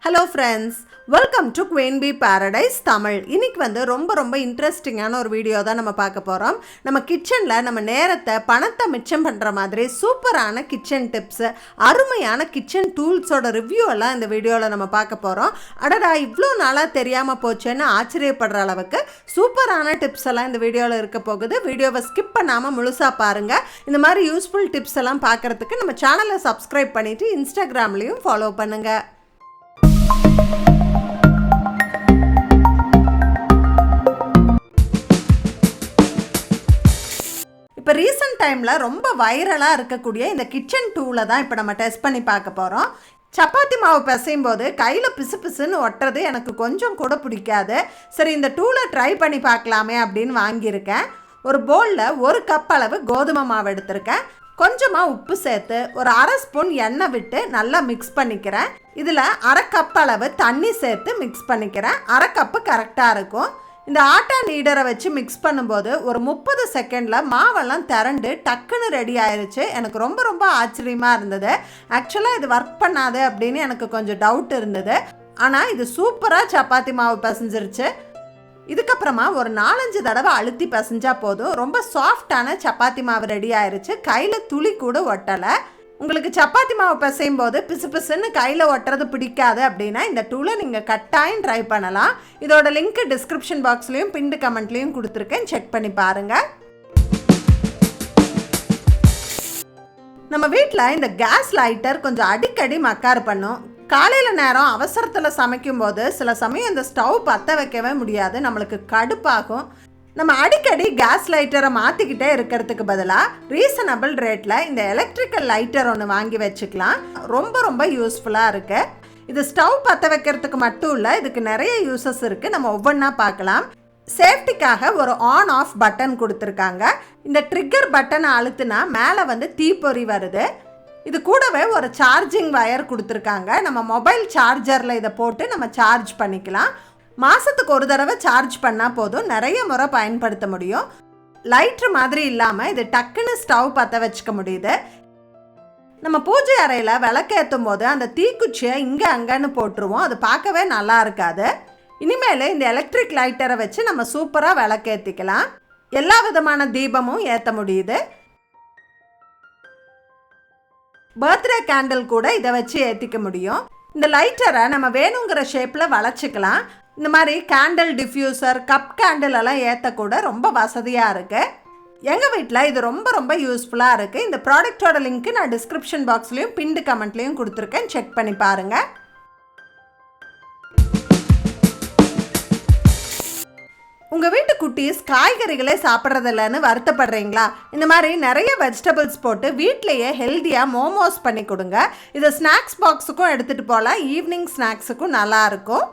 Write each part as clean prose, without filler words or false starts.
Hello friends, welcome to queen B paradise Tamil. இன்றைக்கி ரொம்ப இன்ட்ரெஸ்டிங்கான ஒரு வீடியோ தான் நம்ம பார்க்க போகிறோம். நம்ம கிச்சனில் நம்ம நேரத்தை பணத்தை மிச்சம் பண்ணுற மாதிரி சூப்பரான கிச்சன் டிப்ஸு, அருமையான கிச்சன் டூல்ஸோட ரிவ்யூ எல்லாம் இந்த வீடியோவில் நம்ம பார்க்க போகிறோம். அடடா, இவ்வளோ நாளாக தெரியாமல் போச்சேன்னு ஆச்சரியப்படுற அளவுக்கு சூப்பரான டிப்ஸ் எல்லாம் இந்த வீடியோவில் இருக்க போகுது. வீடியோவை ஸ்கிப் பண்ணாமல் முழுசாக பாருங்கள். இந்த மாதிரி யூஸ்ஃபுல் டிப்ஸ் எல்லாம் பார்க்குறதுக்கு நம்ம சேனலை சப்ஸ்கிரைப் பண்ணிவிட்டு இன்ஸ்டாகிராம்லேயும் ஃபாலோ பண்ணுங்கள். இப்போ ரீசெண்ட் டைமில் ரொம்ப வைரலாக இருக்கக்கூடிய இந்த கிச்சன் டூலை தான் இப்போ நம்ம டெஸ்ட் பண்ணி பார்க்க போகிறோம். சப்பாத்தி மாவு பிசையும் போது கையில் பிசு பிசுன்னு ஒட்டுறது எனக்கு கொஞ்சம் கூட பிடிக்காது. சரி, இந்த டூலை ட்ரை பண்ணி பார்க்கலாமே அப்படின்னு வாங்கியிருக்கேன். ஒரு பவுலில் 1 கப் அளவு கோதுமை மாவு எடுத்திருக்கேன். கொஞ்சமாக உப்பு சேர்த்து ஒரு 1/2 ஸ்பூன் எண்ணெய் விட்டு நல்லா மிக்ஸ் பண்ணிக்கிறேன். இதில் 1/2 கப் அளவு தண்ணி சேர்த்து மிக்ஸ் பண்ணிக்கிறேன். 1/2 கப்பு கரெக்டாக இருக்கும். இந்த ஆட்டா நீடரை வச்சு மிக்ஸ் பண்ணும்போது ஒரு 30 செகண்டில் மாவெல்லாம் திரண்டு டக்குன்னு ரெடி ஆயிடுச்சு. எனக்கு ரொம்ப ஆச்சரியமாக இருந்தது. ஆக்சுவலாக இது ஒர்க் பண்ணாது அப்படின்னு எனக்கு கொஞ்சம் டவுட் இருந்தது. ஆனால் இது சூப்பராக சப்பாத்தி மாவு பிசைஞ்சிருச்சு. இதுக்கப்புறமா ஒரு 4-5 தடவை அழுத்தி பிசைஞ்சா போதும். ரொம்ப சாஃப்டான சப்பாத்தி மாவு ரெடி ஆயிடுச்சு. கையில் துளி கூட ஒட்டலை. உங்களுக்கு சப்பாத்தி மாவு பிசையும் போது பிசு பிசுன்னு கையில் ஒட்டுறது பிடிக்காது அப்படின்னா இந்த டூலை நீங்கள் கட்டாயம் ட்ரை பண்ணலாம். இதோட லிங்க் டிஸ்கிரிப்ஷன் பாக்ஸ்லேயும் பின்டு கமெண்ட்லேயும் கொடுத்துருக்கேன், செக் பண்ணி பாருங்கள். நம்ம வீட்டில் இந்த கேஸ் லைட்டர் கொஞ்சம் அடிக்கடி மக்கார் பண்ணும். காலையில் நேரம் அவசரத்தில் சமைக்கும் போது சில சமயம் இந்த ஸ்டவ் பற்ற வைக்கவே முடியாது, நம்மளுக்கு கடுப்பாகும். நம்ம அடிக்கடி கேஸ் லைட்டரை மாற்றிக்கிட்டே இருக்கிறதுக்கு பதிலாக ரீசனபிள் ரேட்டில் இந்த எலக்ட்ரிக்கல் லைட்டர் ஒன்று வாங்கி வச்சுக்கலாம். ரொம்ப யூஸ்ஃபுல்லாக இருக்குது. இது ஸ்டவ் பற்ற வைக்கிறதுக்கு மட்டும் இல்லை, இதுக்கு நிறைய யூசஸ் இருக்குது. நம்ம ஒவ்வொன்றா பார்க்கலாம். சேஃப்டிக்காக ஒரு ஆன் ஆஃப் பட்டன் கொடுத்துருக்காங்க. இந்த ட்ரிக்கர் பட்டனை அழுத்தினா மேலே தீப்பொறி வருது. இது கூடவே ஒரு சார்ஜிங் வயர் கொடுத்துருக்காங்க. நம்ம மொபைல் சார்ஜரில் இதை போட்டு நம்ம சார்ஜ் பண்ணிக்கலாம். மாதத்துக்கு ஒரு தடவை சார்ஜ் பண்ணால் போதும், நிறைய முறை பயன்படுத்த முடியும். லைட்ரு மாதிரி இல்லாமல் இது டக்குன்னு ஸ்டவ் பற்ற வச்சுக்க முடியுது. நம்ம பூஜை அறையில் விளக்கேற்றும் போது அந்த தீக்குச்சியை இங்கே அங்கன்னு போட்டுருவோம், அது பார்க்கவே நல்லா இருக்காது. இனிமேல் இந்த எலக்ட்ரிக் லைட்டரை வச்சு நம்ம சூப்பராக விளக்கேற்றிக்கலாம். எல்லா விதமான தீபமும் ஏற்ற முடியுது. பர்த்டே கேண்டில் கூட இதை வச்சு ஏற்றிக்க முடியும். இந்த லைட்டரை நம்ம வேணுங்கிற ஷேப்பில் வளைச்சிக்கலாம். இந்த மாதிரி கேண்டில் டிஃப்யூசர், கப் கேண்டில் எல்லாம் ஏற்றக்கூட ரொம்ப வசதியாக இருக்குது. எங்கள் வீட்டில் இது ரொம்ப யூஸ்ஃபுல்லாக இருக்குது. இந்த ப்ராடக்டோட லிங்க்கு நான் டிஸ்கிரிப்ஷன் பாக்ஸ்லேயும் பின்டு கமெண்ட்லேயும் கொடுத்துருக்கேன், செக் பண்ணி பாருங்கள். உங்கள் வீட்டு குட்டீஸ் காய்கறிகளே சாப்பிட்றதில்லன்னு வருத்தப்படுறீங்களா? இந்த மாதிரி நிறைய வெஜிடபிள்ஸ் போட்டு வீட்டிலையே ஹெல்த்தியாக மோமோஸ் பண்ணி கொடுங்க. இதை ஸ்நாக்ஸ் பாக்ஸுக்கும் எடுத்துகிட்டு போகலாம், ஈவினிங் ஸ்நாக்ஸுக்கும் நல்லாயிருக்கும்.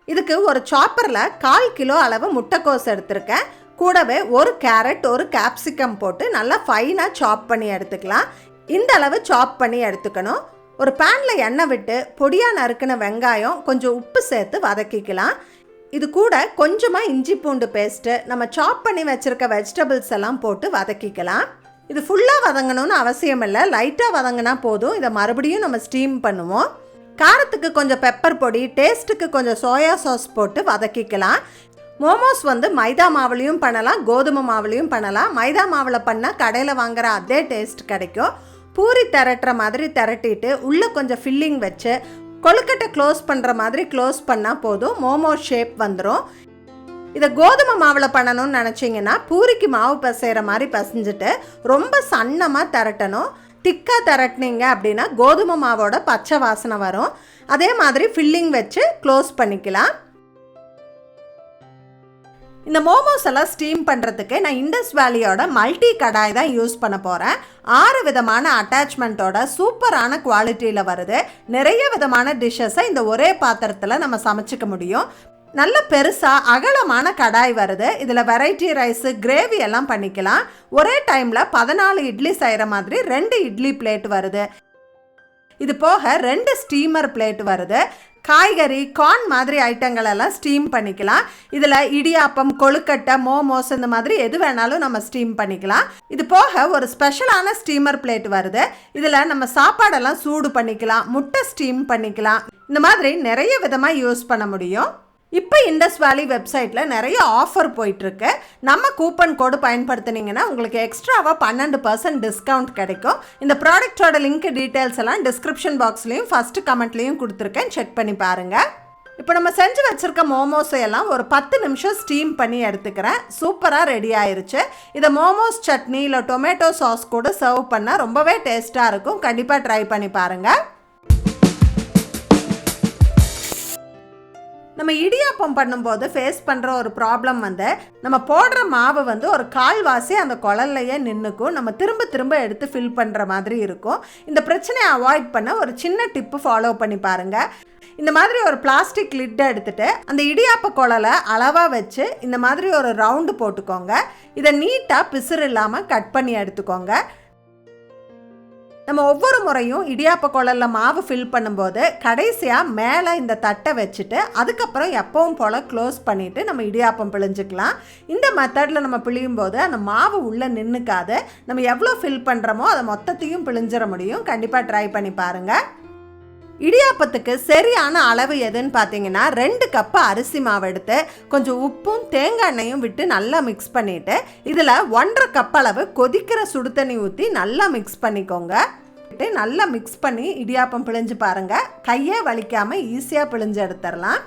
இதுக்கு ஒரு சாப்பரில் 1/4 கிலோ அளவு முட்டைக்கோஸ் எடுத்திருக்கேன். கூடவே 1 கேரட் 1 கேப்சிகம் போட்டு நல்லா ஃபைனாக சாப் பண்ணி எடுத்துக்கலாம். இந்த அளவு சாப் பண்ணி எடுத்துக்கணும். ஒரு பேனில் எண்ணெய் விட்டு பொடியாக நறுக்கின வெங்காயம், கொஞ்சம் உப்பு சேர்த்து வதக்கிக்கலாம். இது கூட கொஞ்சமாக இஞ்சி பூண்டு பேஸ்ட்டு, நம்ம சாப் பண்ணி வச்சுருக்க வெஜிடபிள்ஸ் எல்லாம் போட்டு வதக்கிக்கலாம். இது ஃபுல்லாக வதங்கணும்னு அவசியம் இல்லை, லைட்டாக வதங்கினா போதும். இதை மறுபடியும் நம்ம ஸ்டீம் பண்ணுவோம். காரத்துக்கு கொஞ்சம் பெப்பர் பொடி, டேஸ்ட்டுக்கு கொஞ்சம் சோயா சாஸ் போட்டு வதக்கிக்கலாம். மோமோஸ் மைதா மாவுலையும் பண்ணலாம், கோதுமை மாவுலையும் பண்ணலாம். மைதா மாவில் பண்ணால் கடையில் வாங்குகிற அதே டேஸ்ட் கிடைக்கும். பூரி திரட்டுற மாதிரி திரட்டிட்டு உள்ளே கொஞ்சம் ஃபில்லிங் வச்சு கொழுக்கட்டை க்ளோஸ் பண்ணுற மாதிரி க்ளோஸ் பண்ணால் போதும், மோமோ ஷேப் வந்துடும். இதை கோதுமை மாவில் பண்ணணும்னு நினச்சிங்கன்னா பூரிக்கு மாவு பிசைகிற மாதிரி பிசைஞ்சிட்டு ரொம்ப சன்னமாக திரட்டணும். திக்காக திரட்டினீங்க அப்படின்னா கோதுமை மாவோட பச்சை வாசனை வரும். அதே மாதிரி ஃபில்லிங் வச்சு க்ளோஸ் பண்ணிக்கலாம். இந்த மோமோஸ் எல்லாம் ஸ்டீம் பண்ணுறதுக்கு நான் இண்டஸ் வேலியோட மல்டி கடாய் தான் யூஸ் பண்ண போகிறேன். 6 விதமான அட்டாச்மெண்ட்டோட சூப்பரான குவாலிட்டியில் வருது. நிறைய விதமான டிஷ்ஷஸை இந்த ஒரே பாத்திரத்தில் நம்ம சமைச்சிக்க முடியும். நல்ல பெருசாக அகலமான கடாய் வருது. இதில் வெரைட்டி ரைஸு, கிரேவி எல்லாம் பண்ணிக்கலாம். ஒரே டைமில் 14 இட்லி செய்கிற மாதிரி 2 இட்லி பிளேட் வருது. இது போக 2 ஸ்டீமர் பிளேட் வருது. காய்கறி கார்ன் மாதிரி ஐட்டங்கள் எல்லாம் ஸ்டீம் பண்ணிக்கலாம். இதில் இடியாப்பம், கொழுக்கட்டை, மோமோஸ் இந்த மாதிரி எது வேணாலும் நம்ம ஸ்டீம் பண்ணிக்கலாம். இது போக ஒரு ஸ்பெஷலான ஸ்டீமர் பிளேட் வருது. இதில் நம்ம சாப்பாடெல்லாம் சூடு பண்ணிக்கலாம், முட்டை ஸ்டீம் பண்ணிக்கலாம். இந்த மாதிரி நிறைய விதமாக யூஸ் பண்ண முடியும். இப்போ இண்டஸ் வேலி வெப்சைட்டில் நிறைய ஆஃபர் போயிட்டுருக்கு. நம்ம கூப்பன் கோடு பயன்படுத்தினீங்கன்னா உங்களுக்கு எக்ஸ்ட்ராவாக 12% டிஸ்கவுண்ட் கிடைக்கும். இந்த ப்ராடக்டோட லிங்க் டீட்டெயில்ஸ் எல்லாம் டிஸ்கிரிப்ஷன் பாக்ஸ்லேயும் ஃபஸ்ட்டு கமெண்ட்லேயும் கொடுத்துருக்கேன், செக் பண்ணி பாருங்கள். இப்போ நம்ம செஞ்சு வச்சுருக்க மோமோஸை எல்லாம் ஒரு 10 நிமிஷம் ஸ்டீம் பண்ணி எடுத்துக்கிறேன். சூப்பராக ரெடி ஆயிருச்சு. இதை மோமோஸ் சட்னி இல்லை டொமேட்டோ சாஸ் கூட சர்வ் பண்ணால் ரொம்பவே டேஸ்ட்டாக இருக்கும். கண்டிப்பாக ட்ரை பண்ணி பாருங்கள். நம்ம இடியாப்பம் பண்ணும்போது ஃபேஸ் பண்ணுற ஒரு ப்ராப்ளம் வந்து நம்ம போடுற மாவு வந்து ஒரு கால்வாசி அந்த குழல்லையே நின்றுக்கும். நம்ம திரும்ப திரும்ப எடுத்து ஃபில் பண்ணுற மாதிரி இருக்கும். இந்த பிரச்சனையை அவாய்ட் பண்ண ஒரு சின்ன டிப்பு ஃபாலோ பண்ணி பாருங்கள். இந்த மாதிரி ஒரு பிளாஸ்டிக் லிட்டை எடுத்துகிட்டு அந்த இடியாப்ப குழலை அளவாக வச்சு இந்த மாதிரி ஒரு ரவுண்டு போட்டுக்கோங்க. இதை நீட்டாக பிசுறு இல்லாமல் கட் பண்ணி எடுத்துக்கோங்க. நம்ம ஒவ்வொரு முறையும் இடியாப்ப குழலில் மாவு ஃபில் பண்ணும்போது கடைசியாக மேலே இந்த தட்டை வச்சுட்டு அதுக்கப்புறம் எப்பவும் போல் க்ளோஸ் பண்ணிவிட்டு நம்ம இடியாப்பம் பிழிஞ்சிக்கலாம். இந்த மெத்தடில் நம்ம பிழியும் போது அந்த மாவு உள்ளே நின்றுக்காது. நம்ம எவ்வளோ ஃபில் பண்ணுறோமோ அதை மொத்தத்தையும் பிழிஞ்சிட முடியும். கண்டிப்பாக ட்ரை பண்ணி பாருங்கள். இடியாப்பத்துக்கு சரியான அளவு எதுன்னு பார்த்தீங்கன்னா 2 கப்பு அரிசி மாவு எடுத்து கொஞ்சம் உப்பும் தேங்காய் எண்ணெயும் விட்டு நல்லா மிக்ஸ் பண்ணிவிட்டு இதில் 1.5 கப் அளவு கொதிக்கிற சுடு தண்ணி ஊற்றி நல்லா மிக்ஸ் பண்ணிக்கோங்க. நல்லா மிக்ஸ் பண்ணி இடியாப்பம் பிழிஞ்சு பாருங்கள். கையே வலிக்காமல் ஈஸியாக பிழிஞ்சு எடுத்துடலாம்.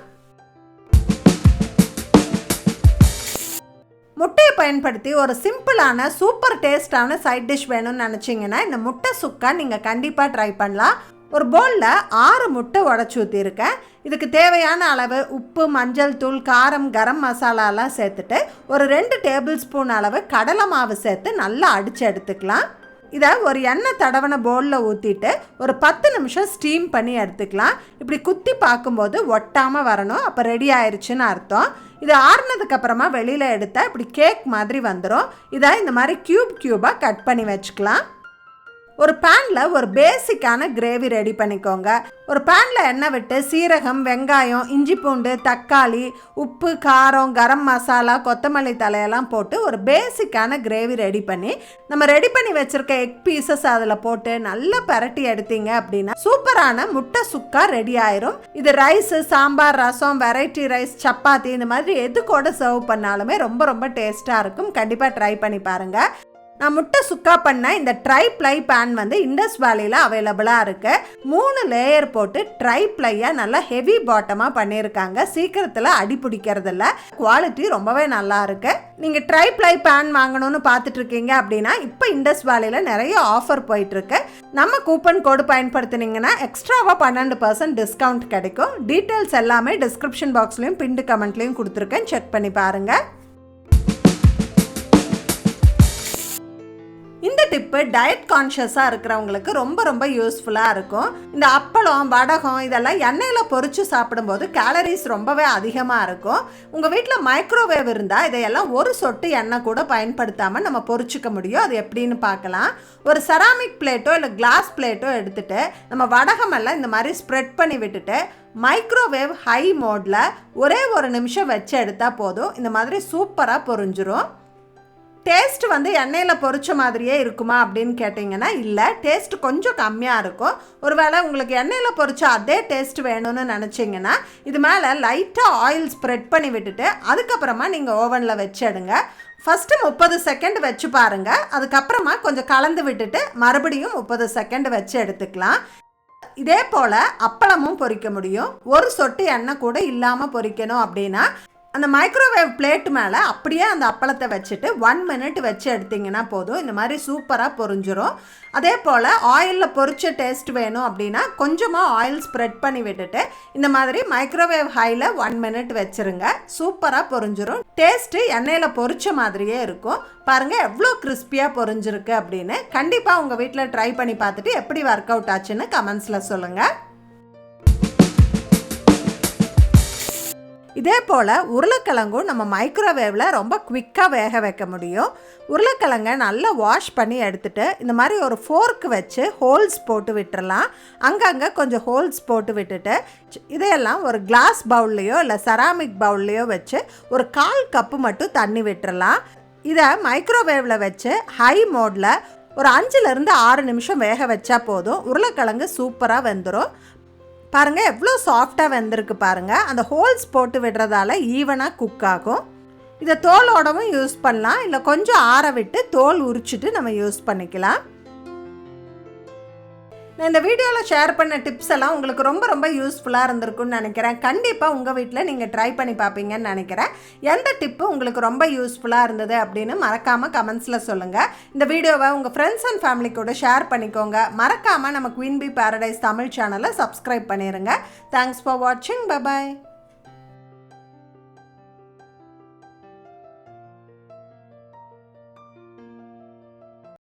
முட்டையை பயன்படுத்தி ஒரு சிம்பிளான சூப்பர் டேஸ்டான சைட் டிஷ் வேணும்னு நினச்சிங்கன்னா இந்த முட்டை சுக்கா நீங்கள் கண்டிப்பாக ட்ரை பண்ணலாம். ஒரு பவுலில் 6 முட்டை உடச்சி ஊற்றிருக்கேன். இதுக்கு தேவையான அளவு உப்பு, மஞ்சள் தூள், காரம், கரம் மசாலாலாம் சேர்த்துட்டு ஒரு 2 டேபிள் ஸ்பூன் அளவு கடலை மாவு சேர்த்து நல்லா அடித்து எடுத்துக்கலாம். இதை ஒரு எண்ணெய் தடவன பவுலில் ஊற்றிட்டு ஒரு 10 நிமிஷம் ஸ்டீம் பண்ணி எடுத்துக்கலாம். இப்படி குத்தி பார்க்கும்போது ஒட்டாமல் வரணும். அப்போ ரெடி ஆயிடுச்சுன்னு அர்த்தம். இது ஆறுனதுக்கப்புறமா வெளியில் எடுத்தால் இப்படி கேக் மாதிரி வந்துடும். இதை இந்த மாதிரி க்யூபாக கட் பண்ணி வச்சுக்கலாம். ஒரு பேனில் ஒரு பேசிக்கான கிரேவி ரெடி பண்ணிக்கோங்க. ஒரு பேனில் எண்ணெய் விட்டு சீரகம், வெங்காயம், இஞ்சி பூண்டு, தக்காளி, உப்பு, காரம், கரம் மசாலா, கொத்தமல்லி தலையெல்லாம் போட்டு ஒரு பேசிக்கான கிரேவி ரெடி பண்ணி நம்ம ரெடி பண்ணி வச்சுருக்க எக் பீசஸ் அதில் போட்டு நல்லா பரட்டி எடுத்தீங்க அப்படின்னா சூப்பரான முட்டை சுக்கா ரெடி ஆயிரும். இது ரைஸு, சாம்பார், ரசம், வெரைட்டி ரைஸ், சப்பாத்தி இந்த மாதிரி எது கூட சர்வ் பண்ணாலுமே ரொம்ப ரொம்ப டேஸ்ட்டாக இருக்கும். கண்டிப்பாக ட்ரை பண்ணி பாருங்கள். நான் முட்டை சுக்கா பண்ண இந்த ட்ரை ப்ளை பேன் வந்து இண்டஸ் வேலியில் அவைலபிளாக இருக்குது. 3 லேயர் போட்டு ட்ரை ப்ளையாக நல்லா ஹெவி பாட்டமாக பண்ணியிருக்காங்க. சீக்கிரத்தில் அடி பிடிக்கிறதில்ல. குவாலிட்டி ரொம்பவே நல்லா இருக்குது. நீங்கள் ட்ரை ப்ளை பேன் வாங்கணும்னு பார்த்துட்ருக்கீங்க அப்படின்னா இப்போ இண்டஸ் வேலியில் நிறைய ஆஃபர் போயிட்டுருக்கு. நம்ம கூப்பன் கோடு பயன்படுத்தினீங்கன்னா எக்ஸ்ட்ராவாக 12% டிஸ்கவுண்ட் கிடைக்கும். டீட்டெயில்ஸ் எல்லாமே டிஸ்கிரிப்ஷன் பாக்ஸ்லேயும் பின்டு கமெண்ட்லேயும் கொடுத்துருக்கேன், செக் பண்ணி பாருங்கள். இந்த டிப்பு டயட் கான்ஷியஸாக இருக்கிறவங்களுக்கு ரொம்ப ரொம்ப யூஸ்ஃபுல்லாக இருக்கும். இந்த அப்பளம், வடகம் இதெல்லாம் எண்ணெயில் பொரித்து சாப்பிடும்போது கேலரிஸ் ரொம்பவே அதிகமாக இருக்கும். உங்கள் வீட்டில் மைக்ரோவேவ் இருந்தால் இதையெல்லாம் ஒரு சொட்டு எண்ணெய் கூட பயன்படுத்தாமல் நம்ம பொரிச்சிக்க முடியும். அது எப்படின்னு பார்க்கலாம். ஒரு செராமிக் பிளேட்டோ இல்லை கிளாஸ் பிளேட்டோ எடுத்துகிட்டு நம்ம வடகமெல்லாம் இந்த மாதிரி ஸ்ப்ரெட் பண்ணி விட்டுட்டு மைக்ரோவேவ் ஹை மோடில் ஒரே 1 நிமிஷம் வச்சு எடுத்தால் போதும். இந்த மாதிரி சூப்பராக பொரிஞ்சிரும். டேஸ்ட் வந்து எண்ணெயில் பொரிச்ச மாதிரியே இருக்குமா அப்படின்னு கேட்டிங்கன்னா இல்லை, டேஸ்ட் கொஞ்சம் கம்மியாக இருக்கும். ஒருவேளை உங்களுக்கு எண்ணெயில் பொரிச்ச அதே டேஸ்ட் வேணும்னு நினச்சிங்கன்னா இது மேலே லைட்டாக ஆயில் ஸ்ப்ரெட் பண்ணி விட்டுட்டு அதுக்கப்புறமா நீங்கள் ஓவனில் வச்சு எடுங்க. ஃபஸ்ட்டு 30 செகண்ட் வச்சு பாருங்கள். அதுக்கப்புறமா கொஞ்சம் கலந்து விட்டுட்டு மறுபடியும் 30 செகண்ட் வச்சு எடுத்துக்கலாம். இதே போல் அப்பளமும் பொரிக்க முடியும். ஒரு சொட்டு எண்ணெய் கூட இல்லாமல் பொரிக்கணும் அப்படின்னா அந்த மைக்ரோவேவ் பிளேட் மேலே அப்படியே அந்த அப்பளத்தை வச்சுட்டு 1 மினிட் வச்சு எடுத்திங்கன்னா போதும். இந்த மாதிரி சூப்பராக பொரிஞ்சிரும். அதே போல் ஆயிலில் பொரிச்ச டேஸ்ட் வேணும் அப்படின்னா கொஞ்சமாக ஆயில் ஸ்ப்ரெட் பண்ணி விட்டுட்டு இந்த மாதிரி மைக்ரோவேவ் ஹையில் 1 மினிட் வச்சுருங்க. சூப்பராக பொரிஞ்சிரும். டேஸ்ட்டு எண்ணெயில் பொரிச்ச மாதிரியே இருக்கும். பாருங்கள் எவ்வளோ கிறிஸ்பியாக பொரிஞ்சிருக்கு அப்படின்னு. கண்டிப்பாக உங்கள் வீட்டில் ட்ரை பண்ணி பார்த்துட்டு எப்படி ஒர்க் அவுட் ஆச்சுன்னு கமெண்ட்ஸில் சொல்லுங்கள். இதே போல் உருளைக்கிழங்கும் நம்ம மைக்ரோவேவில் ரொம்ப குவிக்காக வேக வைக்க முடியும். உருளைக்கிழங்கை நல்லா வாஷ் பண்ணி எடுத்துகிட்டு இந்த மாதிரி ஒரு ஃபோர்க்கு வச்சு ஹோல்ஸ் போட்டு விட்டுறலாம். அங்கங்கே கொஞ்சம் ஹோல்ஸ் போட்டு விட்டுட்டு இதையெல்லாம் ஒரு கிளாஸ் பவுல்லையோ இல்லை செராமிக் பவுல்லையோ வச்சு ஒரு 1/4 கப்பு மட்டும் தண்ணி விட்டுறலாம். இதை மைக்ரோவேவில் வச்சு ஹை மோடில் ஒரு 5லேருந்து 6 நிமிஷம் வேக வச்சா போதும். உருளைக்கிழங்கு சூப்பராக வெந்துடும். பாருங்கள் எவ்வளோ சாஃப்டாக வெந்திருக்கு பாருங்கள். அந்த ஹோல்ஸ் போட்டு விடுறதால ஈவனாக குக் ஆகும். இதை தோலோடவும் யூஸ் பண்ணலாம், இல்லை கொஞ்சம் ஆற விட்டு தோல் உரிச்சிட்டு நம்ம யூஸ் பண்ணிக்கலாம். நான் இந்த வீடியோவில் ஷேர் பண்ண டிப்ஸ் எல்லாம் உங்களுக்கு ரொம்ப யூஸ்ஃபுல்லாக இருந்திருக்குன்னு நினைக்கிறேன். கண்டிப்பாக உங்கள் வீட்டில் நீங்கள் ட்ரை பண்ணி பார்ப்பீங்கன்னு நினைக்கிறேன். எந்த டிப்பு உங்களுக்கு ரொம்ப யூஸ்ஃபுல்லாக இருந்தது அப்படின்னு மறக்காமல் கமெண்ட்ஸில் சொல்லுங்கள். இந்த வீடியோவை உங்கள் ஃப்ரெண்ட்ஸ் அண்ட் ஃபேமிலி கூட ஷேர் பண்ணிக்கோங்க. மறக்காமல் நம்ம குயின் பீ பேரடைஸ் தமிழ் சேனலை சப்ஸ்கிரைப் பண்ணிடுங்க. தேங்க்ஸ் ஃபார் வாட்சிங். Bye bye.